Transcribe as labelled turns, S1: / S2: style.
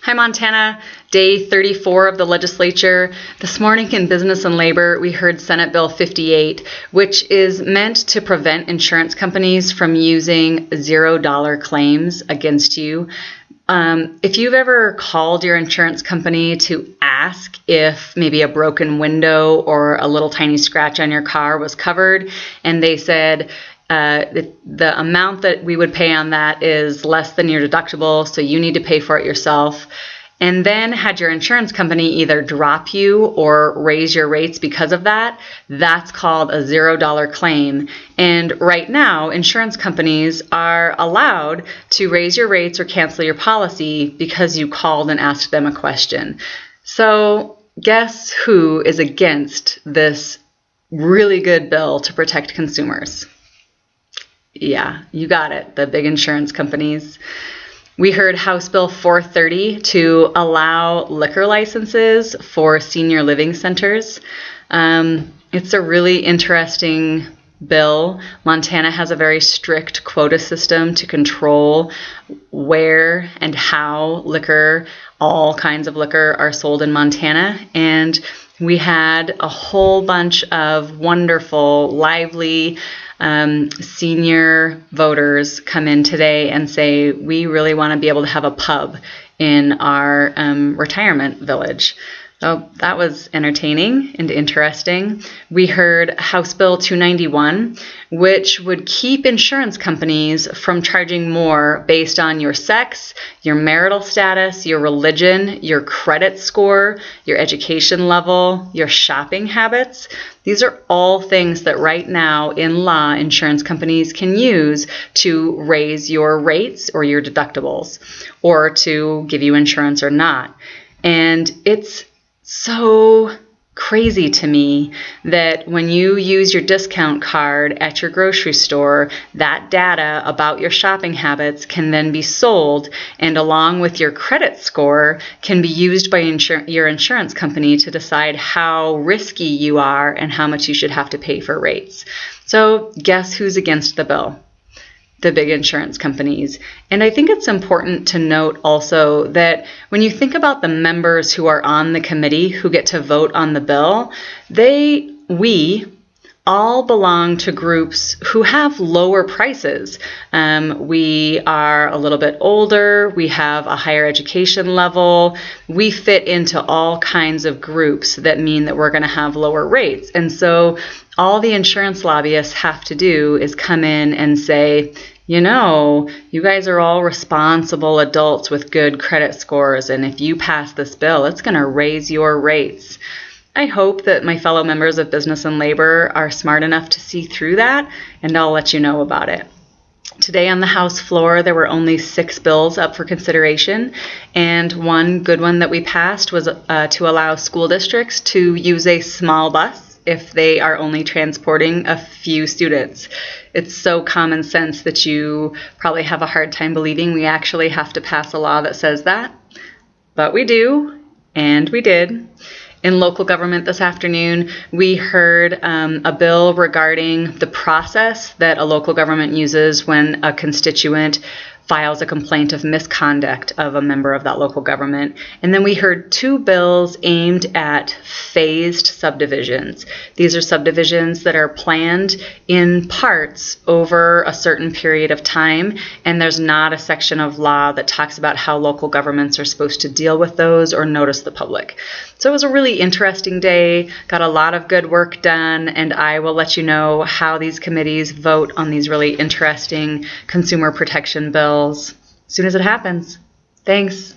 S1: Hi, Montana. Day 34 of the legislature. This morning in Business and Labor, we heard Senate Bill 58, which is meant to prevent insurance companies from using $0 claims against you. If you've ever called your insurance company to ask if maybe a broken window or a little tiny scratch on your car was covered, and they said, the amount that we would pay on that is less than your deductible, so you need to pay for it yourself. And then had your insurance company either drop you or raise your rates because of that, that's called a $0 claim. And right now, insurance companies are allowed to raise your rates or cancel your policy because you called and asked them a question. So guess who is against this really good bill to protect consumers? Yeah, you got it, the big insurance companies. We heard House Bill 430 to allow liquor licenses for senior living centers. It's a really interesting bill. Montana has a very strict quota system to control where and how liquor, all kinds of liquor, are sold in Montana. And we had a whole bunch of wonderful, lively senior voters come in today and say, we really want to be able to have a pub in our retirement village. So that was entertaining and interesting. We heard House Bill 291, which would keep insurance companies from charging more based on your sex, your marital status, your religion, your credit score, your education level, your shopping habits. These are all things that right now in law insurance companies can use to raise your rates or your deductibles, or to give you insurance or not. And it's so crazy to me that when you use your discount card at your grocery store, that data about your shopping habits can then be sold, and along with your credit score can be used by your insurance company to decide how risky you are and how much you should have to pay for rates. So guess who's against the bill? The big insurance companies. And I think it's important to note also that when you think about the members who are on the committee who get to vote on the bill, we all belong to groups who have lower prices. We are a little bit older, we have a higher education level, we fit into all kinds of groups that mean that we're going to have lower rates. And so all the insurance lobbyists have to do is come in and say, you know, you guys are all responsible adults with good credit scores, and if you pass this bill, it's going to raise your rates. I hope that my fellow members of Business and Labor are smart enough to see through that, and I'll let you know about it. Today on the House floor, there were only 6 bills up for consideration, and one good one that we passed was to allow school districts to use a small bus if they are only transporting a few students. It's so common sense that you probably have a hard time believing we actually have to pass a law that says that. But we do, and we did. In local government this afternoon, we heard a bill regarding the process that a local government uses when a constituent files a complaint of misconduct of a member of that local government. And then we heard 2 bills aimed at phased subdivisions. These are subdivisions that are planned in parts over a certain period of time, and there's not a section of law that talks about how local governments are supposed to deal with those or notice the public. So it was a really interesting day, got a lot of good work done, and I will let you know how these committees vote on these really interesting consumer protection bills as soon as it happens. Thanks.